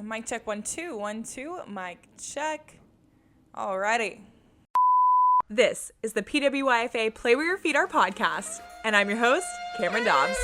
Mic check 1 2 1 2. Mic check. Alrighty. This is the PWYFA Play Where Your Feet Are podcast, and I'm your host, Cameron Dobbs.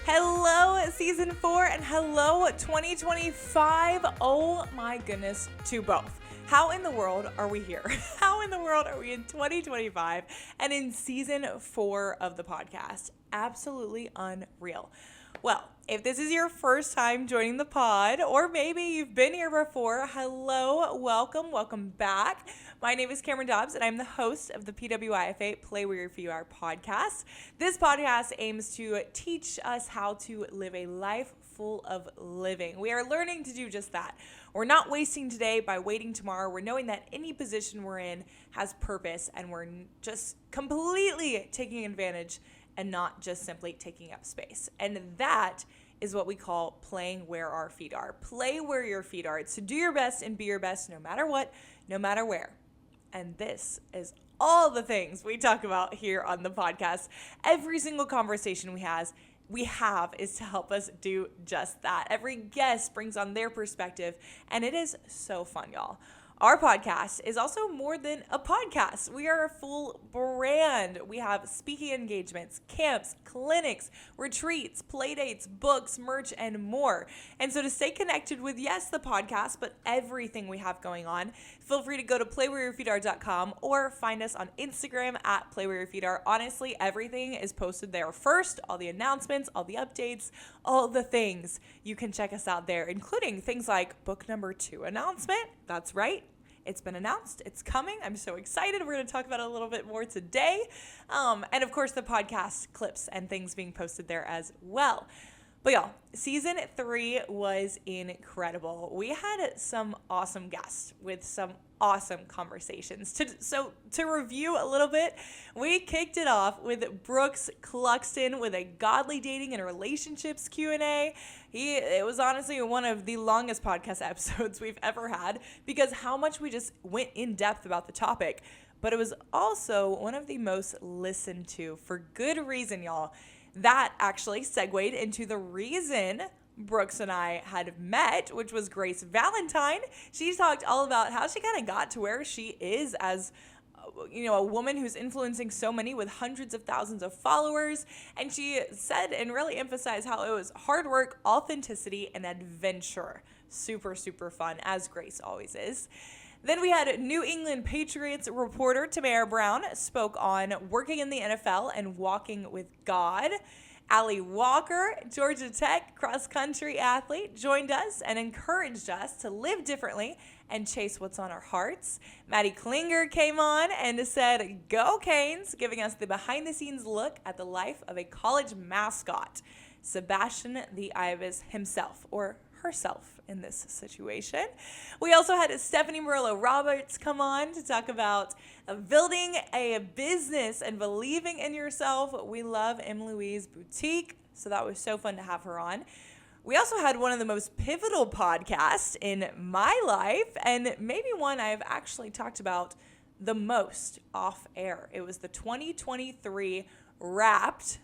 Hello, Season 4, and hello, 2025. Oh my goodness, to both. How in the world are we here? How in the world are we in 2025 and in Season 4 of the podcast? Absolutely unreal. Well, if this is your first time joining the pod, or maybe you've been here before, hello, welcome back. My name is Cameron Dobbs, and I'm the host of the PWIFA Play Where Your Feet Are podcast. This podcast aims to teach us how to live a life full of living. We are learning to do just that. We're not wasting today by waiting tomorrow. We're knowing that any position we're in has purpose, and we're just completely taking advantage and not just simply taking up space. And that is what we call playing where our feet are. Play where your feet are. It's to do your best and be your best no matter what, no matter where. And this is all the things we talk about here on the podcast. Every single conversation we have is to help us do just that. Every guest brings on their perspective, and it is so fun, y'all. Our podcast is also more than a podcast. We are a full brand. We have speaking engagements, camps, clinics, retreats, playdates, books, merch, and more. And so to stay connected with, yes, the podcast, but everything we have going on, feel free to go to playwhereyourfeetar.com or find us on Instagram at playwhereyourfeetar. Honestly, everything is posted there first. All the announcements, all the updates, all the things. You can check us out there, including things like book number 2 announcement. That's right. It's been announced. It's coming. I'm so excited. We're going to talk about it a little bit more today. And of course, the podcast clips and things being posted there as well. But y'all, Season 3 was incredible. We had some awesome guests with some awesome conversations. To review a little bit, we kicked it off with Brooks Cluxton with a godly dating and relationships Q&A. It was honestly one of the longest podcast episodes we've ever had because how much we just went in depth about the topic. But it was also one of the most listened to for good reason, y'all. That actually segued into the reason Brooks and I had met, which was Grace Valentine. She talked all about how she kind of got to where she is as a woman who's influencing so many with hundreds of thousands of followers. And she said and really emphasized how it was hard work, authenticity, and adventure. Super, super fun, as Grace always is. Then we had New England Patriots reporter Tamara Brown spoke on working in the NFL and walking with God. Allie Walker, Georgia Tech cross-country athlete, joined us and encouraged us to live differently and chase what's on our hearts. Maddie Klinger came on and said, "Go Canes," giving us the behind-the-scenes look at the life of a college mascot, Sebastian the Ibis himself, or herself in this situation. We also had Stephanie Murillo Roberts come on to talk about building a business and believing in yourself. We love M. Louise Boutique, so that was so fun to have her on. We also had one of the most pivotal podcasts in my life, and maybe one I've actually talked about the most off air. It was the 2023 Wrapped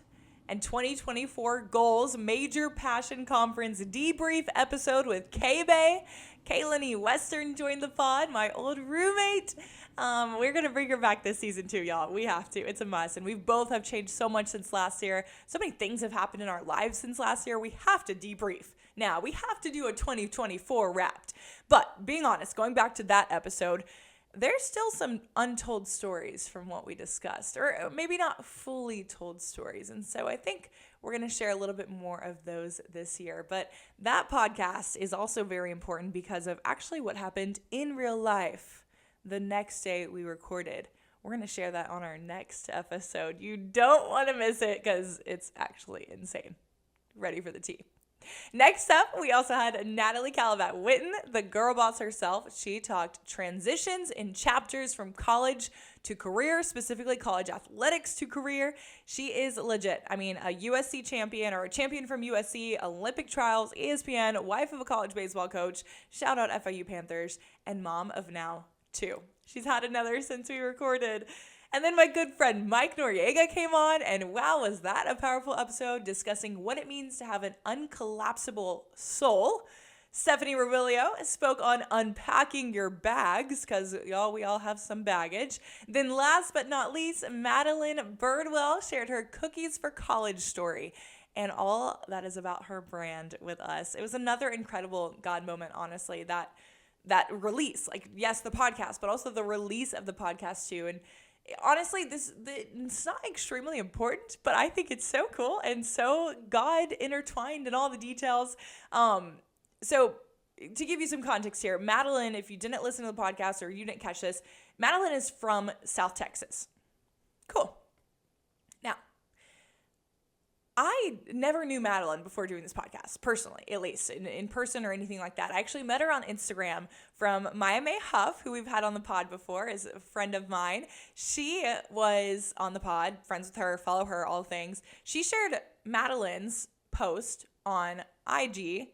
and 2024 Goals Major Passion Conference debrief episode with K-Bay. Kaylin E. Western joined the pod, my old roommate. We're going to bring her back this season too, y'all. We have to. It's a must. And we both have changed so much since last year. So many things have happened in our lives since last year. We have to debrief. Now, we have to do a 2024 Wrapped. But being honest, going back to that episode, there's still some untold stories from what we discussed, or maybe not fully told stories. And so I think we're going to share a little bit more of those this year. But that podcast is also very important because of actually what happened in real life the next day we recorded. We're going to share that on our next episode. You don't want to miss it because it's actually insane. Ready for the tea. Next up, we also had Natalie Calabat-Witten, the girl boss herself. She talked transitions in chapters from college to career, specifically college athletics to career. She is legit. I mean, a USC champion or a champion from USC, Olympic trials, ESPN, wife of a college baseball coach, shout out FIU Panthers, and mom of now 2. She's had another since we recorded. And then my good friend Mike Noriega came on, and wow, was that a powerful episode discussing what it means to have an uncollapsible soul. Stephanie Robilio spoke on unpacking your bags, because we all have some baggage. Then last but not least, Madeline Birdwell shared her cookies for college story and all that is about her brand with us. It was another incredible God moment, honestly, that release, like, yes, the podcast, but also the release of the podcast too. And honestly, it's not extremely important, but I think it's so cool and so God intertwined in all the details. So to give you some context here, Madeline, if you didn't listen to the podcast or you didn't catch this, Madeline is from South Texas. Cool. Now, I never knew Madeline before doing this podcast, personally, at least in person or anything like that. I actually met her on Instagram from Maya May Huff, who we've had on the pod before, is a friend of mine. She was on the pod, friends with her, follow her, all things. She shared Madeline's post on IG,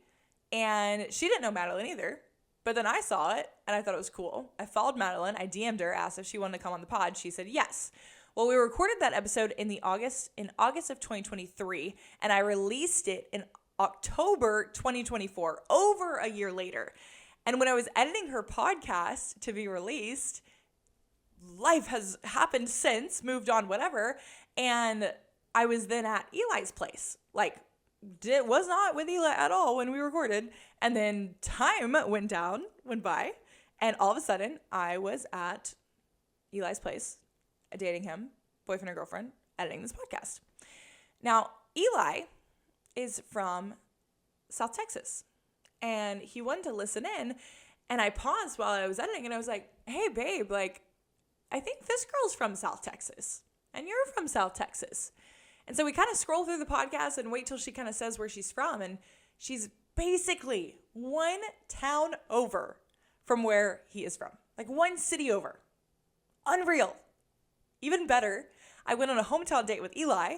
and she didn't know Madeline either. But then I saw it, and I thought it was cool. I followed Madeline. I DM'd her, asked if she wanted to come on the pod. She said yes. Well, we recorded that episode in August of 2023, and I released it in October 2024, over a year later. And when I was editing her podcast to be released, life has happened since, moved on, whatever, and I was then at Eli's place. Like, was not with Eli at all when we recorded, and then time went by, and all of a sudden, I was at Eli's place, dating him, boyfriend or girlfriend, editing this podcast. Now, Eli is from South Texas, and he wanted to listen in, and I paused while I was editing, and I was like, hey, babe, like, I think this girl's from South Texas, and you're from South Texas. And so we kind of scroll through the podcast and wait till she kind of says where she's from, and she's basically one town over from where he is from, like one city over. Unreal. Even better, I went on a hometown date with Eli,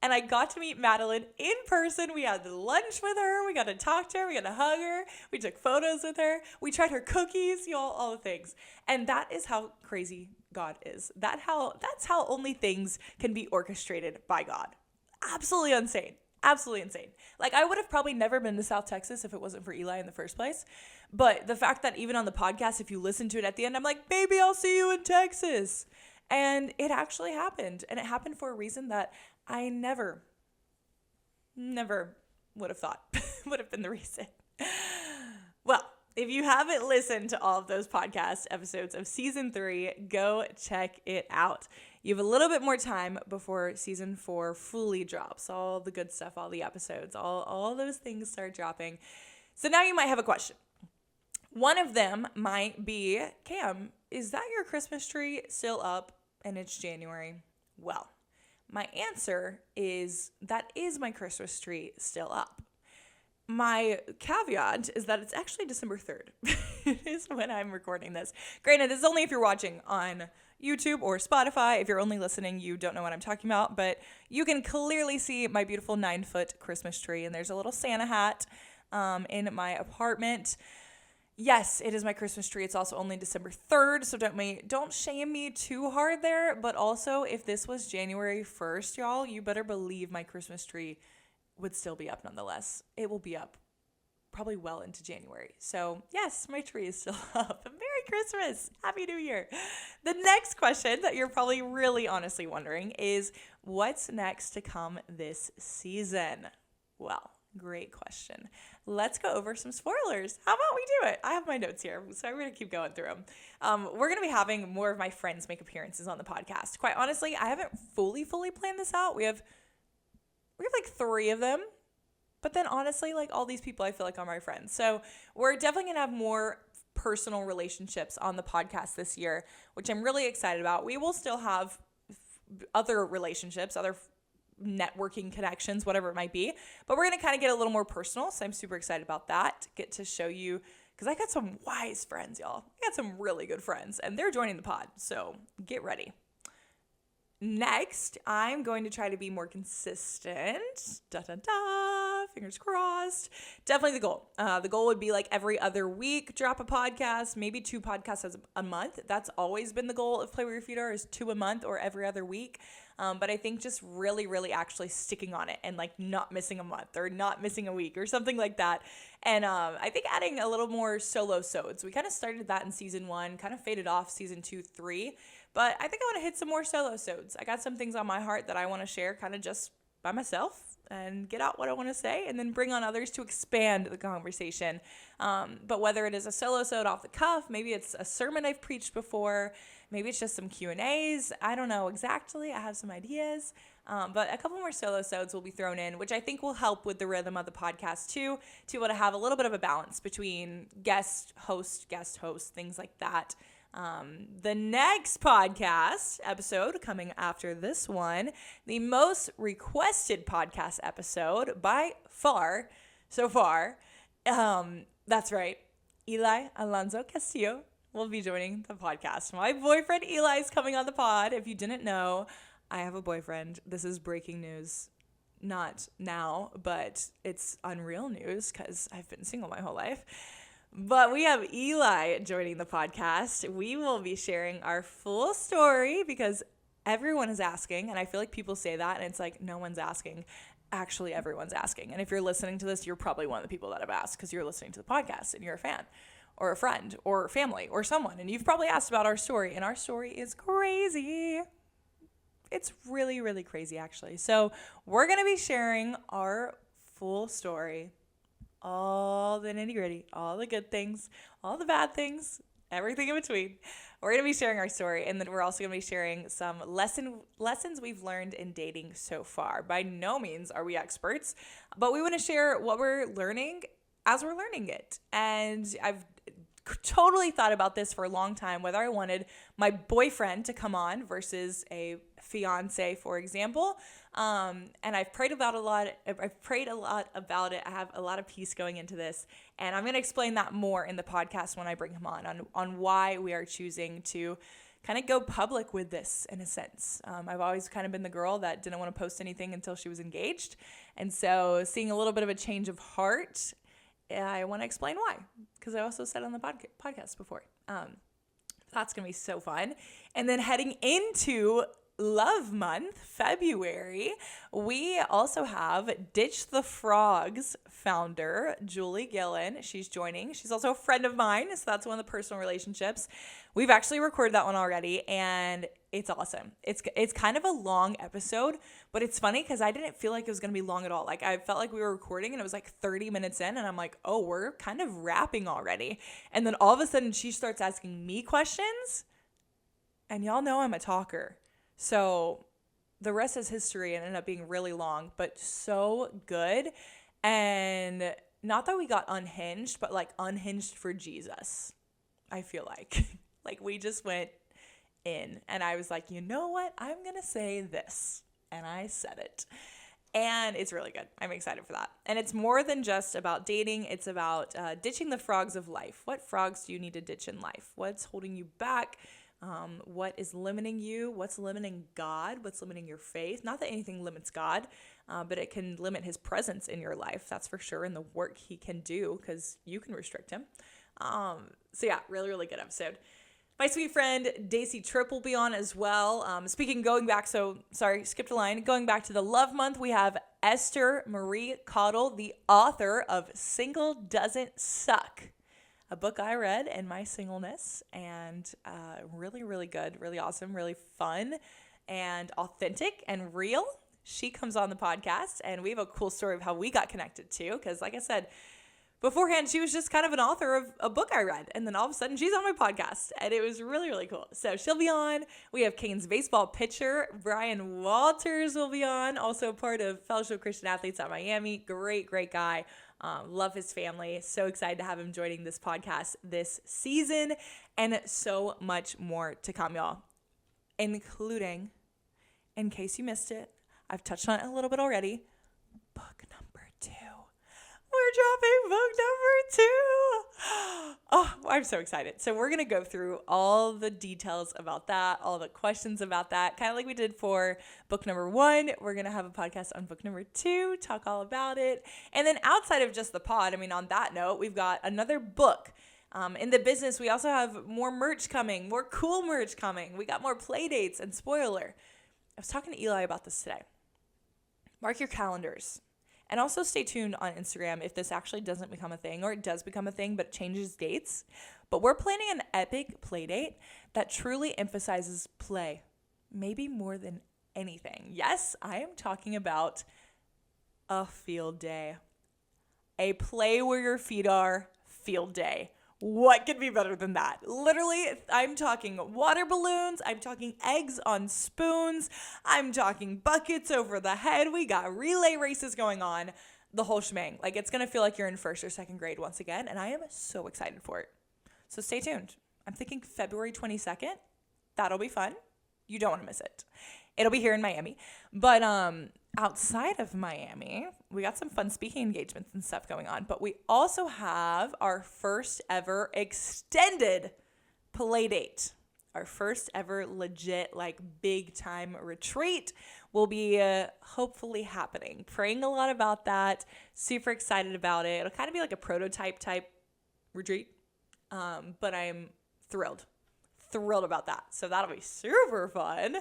and I got to meet Madeline in person. We had lunch with her. We got to talk to her. We got to hug her. We took photos with her. We tried her cookies, all the things. And that is how crazy God is. That's how only things can be orchestrated by God. Absolutely insane. Absolutely insane. Like, I would have probably never been to South Texas if it wasn't for Eli in the first place. But the fact that even on the podcast, if you listen to it at the end, I'm like, baby, I'll see you in Texas. And it actually happened. And it happened for a reason that I never would have thought would have been the reason. Well, if you haven't listened to all of those podcast episodes of season 3, go check it out. You have a little bit more time before season 4 fully drops. All the good stuff, all the episodes, all those things start dropping. So now you might have a question. One of them might be, Cam, is that your Christmas tree still up and it's January? Well, my answer is that is my Christmas tree still up. My caveat is that it's actually December 3rd. It is when I'm recording this. Granted, this is only if you're watching on YouTube or Spotify. If you're only listening, you don't know what I'm talking about, but you can clearly see my beautiful 9-foot Christmas tree, and there's a little Santa hat in my apartment. Yes, it is my Christmas tree. It's also only December 3rd, so don't shame me too hard there, but also if this was January 1st, y'all, you better believe my Christmas tree would still be up nonetheless. It will be up probably well into January. So yes, my tree is still up. Merry Christmas. Happy New Year. The next question that you're probably really honestly wondering is, what's next to come this season? Well, great question. Let's go over some spoilers. How about we do it? I have my notes here, so I'm going to keep going through them. We're going to be having more of my friends make appearances on the podcast. Quite honestly, I haven't fully planned this out. We have like 3 of them. But then honestly, like all these people I feel like are my friends. So we're definitely going to have more personal relationships on the podcast this year, which I'm really excited about. We will still have other relationships, other networking connections, whatever it might be. But we're going to kind of get a little more personal. So I'm super excited about that. Get to show you, because I got some wise friends, y'all. I got some really good friends, and they're joining the pod. So get ready. Next, I'm going to try to be more consistent. Fingers crossed. Definitely the goal. The goal would be like every other week, drop a podcast, maybe 2 podcasts a month. That's always been the goal of Play Where Your Feet Are, is 2 a month or every other week. But I think just really, really actually sticking on it and like not missing a month or not missing a week or something like that. And I think adding a little more solo-sodes. We kind of started that in season 1, kind of faded off season 2, 3. But I think I want to hit some more solo-sodes. I got some things on my heart that I want to share kind of just by myself and get out what I want to say and then bring on others to expand the conversation. But whether it is a solo-sode off the cuff, maybe it's a sermon I've preached before, maybe it's just some Q&As. I don't know exactly. I have some ideas. But a couple more solo-sodes will be thrown in, which I think will help with the rhythm of the podcast too, to be able to have a little bit of a balance between guest host, things like that. The next podcast episode coming after this one, the most requested podcast episode by far so far. That's right. Eli Alonso Castillo will be joining the podcast. My boyfriend Eli is coming on the pod. If you didn't know, I have a boyfriend. This is breaking news. Not now, but it's unreal news because I've been single my whole life. But we have Eli joining the podcast. We will be sharing our full story because everyone is asking, and I feel like people say that, and it's like no one's asking. Actually, everyone's asking. And if you're listening to this, you're probably one of the people that have asked because you're listening to the podcast and you're a fan or a friend or family or someone, and you've probably asked about our story, and our story is crazy. It's really, really crazy, actually. So we're going to be sharing our full story, all the nitty gritty, all the good things, all the bad things, everything in between. We're going to be sharing our story, and then we're also going to be sharing some lessons we've learned in dating so far. By no means are we experts, but we want to share what we're learning as we're learning it. And I've totally thought about this for a long time, whether I wanted my boyfriend to come on versus a fiance, for example. And I've prayed about a lot about it. I have a lot of peace going into this, and I'm going to explain that more in the podcast when I bring him on why we are choosing to kind of go public with this in a sense. I've always kind of been the girl that didn't want to post anything until she was engaged. And so seeing a little bit of a change of heart, I want to explain why, because I also said on the podcast before. That's going to be so fun. And then heading into Love Month, February, we also have Ditch the Frogs founder, Julie Gillen. She's joining. She's also a friend of mine, so that's one of the personal relationships. We've actually recorded that one already, and it's awesome. It's kind of a long episode, but it's funny because I didn't feel like it was going to be long at all. Like, I felt like we were recording, and it was like 30 minutes in, and I'm like, oh, we're kind of wrapping already. And then all of a sudden, she starts asking me questions, and y'all know I'm a talker. So the rest is history, and ended up being really long, but so good. And not that we got unhinged, but like unhinged for Jesus, I feel like. Like, we just went in, and I was like, you know what? I'm going to say this. And I said it. And it's really good. I'm excited for that. And it's more than just about dating. It's about ditching the frogs of life. What frogs do you need to ditch in life? What's holding you back? What is limiting you? What's limiting God? What's limiting your faith? Not that anything limits God, but it can limit his presence in your life. That's for sure. And the work he can do, because you can restrict him. So yeah, really, really good episode. My sweet friend Daisy Tripp will be on as well. Going back to the Love Month, we have Esther Marie Cottle, the author of Single Doesn't Suck, a book I read in my singleness, and really, really good, really awesome, really fun, and authentic and real. She comes on the podcast, and we have a cool story of how we got connected too, because like I said, beforehand, she was just kind of an author of a book I read, and then all of a sudden she's on my podcast, and it was really, really cool. So she'll be on. We have Canes baseball pitcher Brian Walters will be on, also part of Fellowship of Christian Athletes at Miami. Great guy. Love his family. So excited to have him joining this podcast this season, and so much more to come, y'all, including, in case you missed it, I've touched on it a little bit already, book number 2. we're dropping book number 2. Oh, I'm so excited. So we're going to go through all the details about that, all the questions about that, kind of like we did for book number 1. We're going to have a podcast on book number 2, talk all about it. And then outside of just the pod, on that note, we've got another book. In the business, we also have more merch coming, more cool merch coming. We got more play dates and spoiler. I was talking to Eli about this today. Mark your calendars. And also stay tuned on Instagram if this actually doesn't become a thing, or it does become a thing but it changes dates. But we're planning an epic play date that truly emphasizes play, maybe more than anything. Yes, I am talking about a field day. A play where your feet are field day. What could be better than that? Literally, I'm talking water balloons. I'm talking eggs on spoons. I'm talking buckets over the head. We got relay races going on. The whole shebang. Like, it's going to feel like you're in 1st or 2nd grade once again. And I am so excited for it. So stay tuned. I'm thinking February 22nd. That'll be fun. You don't want to miss it. It'll be here in Miami. But outside of Miami, we got some fun speaking engagements and stuff going on. But we also have our first ever extended play date. Our first ever legit, big time retreat will be hopefully happening. Praying a lot about that. Super excited about it. It'll kind of be like a prototype type retreat. But I'm thrilled about that. So that'll be super fun.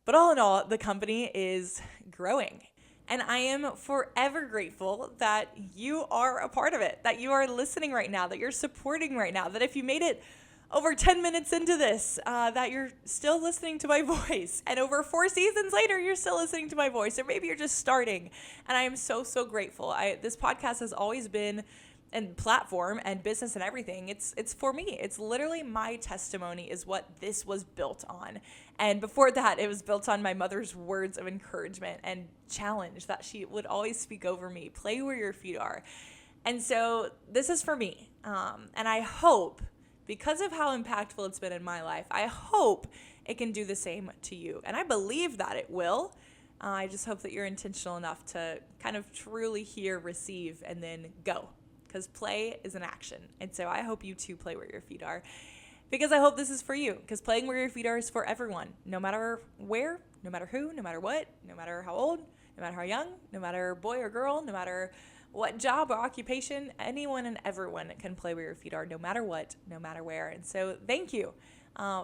But all in all, the company is growing. And I am forever grateful that you are a part of it, that you are listening right now, that you're supporting right now, that if you made it over 10 minutes into this, that you're still listening to my voice. And over 4 seasons later, you're still listening to my voice. Or maybe you're just starting. And I am so, so grateful. This podcast has always been, and platform and business and everything, it's for me. It's literally my testimony is what this was built on. And before that, it was built on my mother's words of encouragement and challenge that she would always speak over me. Play where your feet are. And so this is for me. And I hope, because of how impactful it's been in my life, I hope it can do the same to you. And I believe that it will. I just hope that you're intentional enough to kind of truly hear, receive, and then go. Because play is an action. And so I hope you too play where your feet are. Because I hope this is for you. Because playing where your feet are is for everyone. No matter where, no matter who, no matter what, no matter how old, no matter how young, no matter boy or girl, no matter what job or occupation, anyone and everyone can play where your feet are, no matter what, no matter where. And so thank you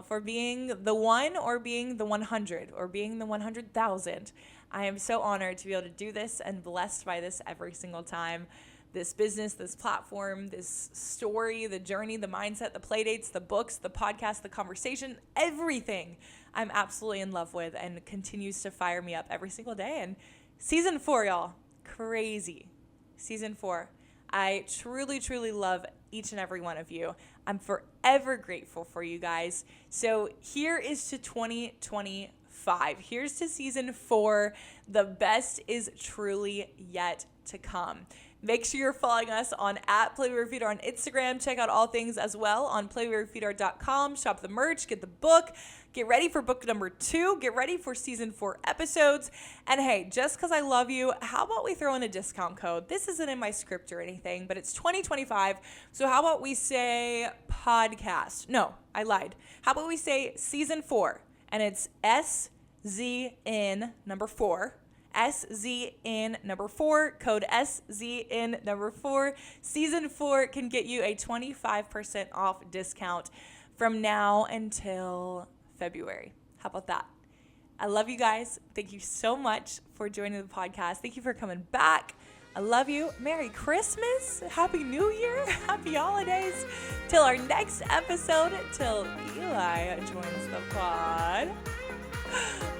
for being the 1 or being the 100 or being the 100,000. I am so honored to be able to do this and blessed by this every single time. This business, this platform, this story, the journey, the mindset, the play dates, the books, the podcast, the conversation, everything I'm absolutely in love with and continues to fire me up every single day. And season 4, y'all, crazy. Season 4. I truly, truly love each and every one of you. I'm forever grateful for you guys. So here is to 2025. Here's to season 4. The best is truly yet to come. Make sure you're following us on @PlayWhereYourFeetAre on Instagram. Check out all things as well on PlayWhereYourFeetAre.com. Shop the merch, get the book. Get ready for book number 2. Get ready for season 4 episodes. And hey, just because I love you, how about we throw in a discount code? This isn't in my script or anything, but it's 2025. So how about we say podcast? No, I lied. How about we say season 4? And it's SZN number 4. SZN number 4, code SZN number 4. Season 4 can get you a 25% off discount from now until February. How about that? I love you guys. Thank you so much for joining the podcast. Thank you for coming back. I love you. Merry Christmas. Happy New Year. Happy holidays. Till our next episode, till Eli joins the pod.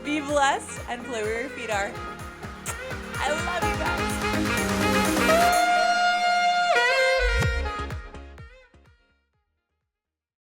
Be blessed and play where your feet are. I love